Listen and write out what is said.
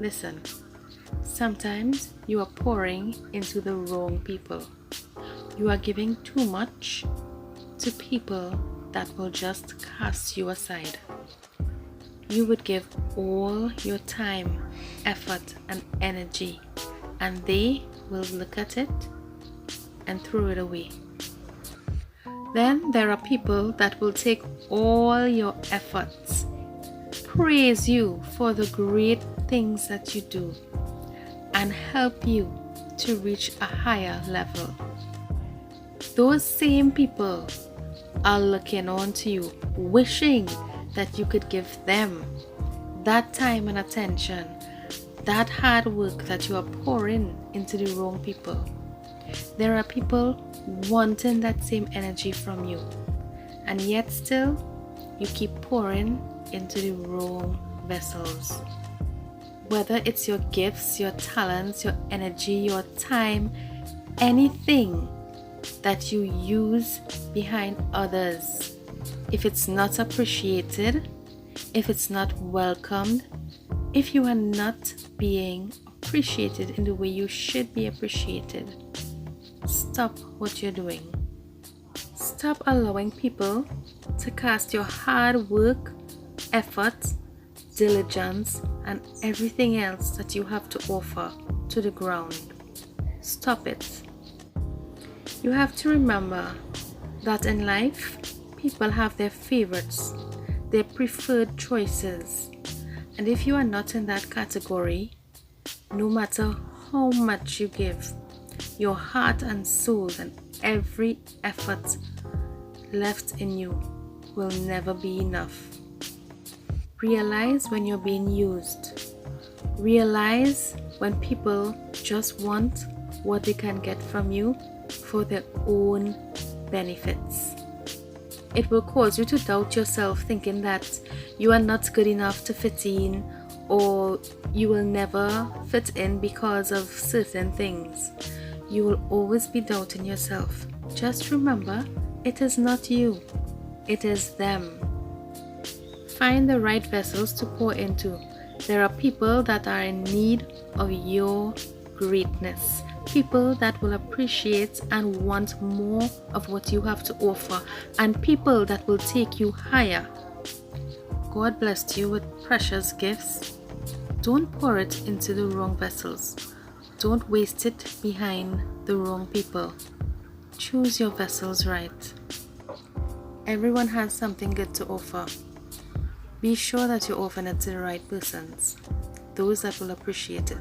Listen, sometimes you are pouring into the wrong people. You are giving too much to people that will just cast you aside. You would give all your time, effort, and energy, and they will look at it and throw it away. Then there are people that will take all your efforts, praise you for the great things that you do, and help you to reach a higher level. Those same people are looking on to you, wishing that you could give them that time and attention, that hard work that you are pouring into the wrong people. There are people wanting that same energy from you, and yet still you keep pouring into the wrong vessels. Whether it's your gifts, your talents, your energy, your time, anything that you use behind others, if it's not appreciated, if it's not welcomed, if you are not being appreciated in the way you should be appreciated, stop what you're doing. Stop allowing people to cast your hard work, effort, diligence, and everything else that you have to offer to the ground. Stop it. You have to remember that in life, people have their favorites, their preferred choices. And if you are not in that category, no matter how much you give, your heart and soul and every effort left in you will never be enough. Realize when you're being used. Realize when people just want what they can get from you for their own benefits. It will cause you to doubt yourself, thinking that you are not good enough to fit in, or you will never fit in because of certain things. You will always be doubting yourself. Just remember, it is not you, it is them. Find the right vessels to pour into. There are people that are in need of your greatness. People that will appreciate and want more of what you have to offer, and people that will take you higher. God blessed you with precious gifts. Don't pour it into the wrong vessels. Don't waste it behind the wrong people. Choose your vessels right. Everyone has something good to offer. Be sure that you're offering it to the right persons, those that will appreciate it.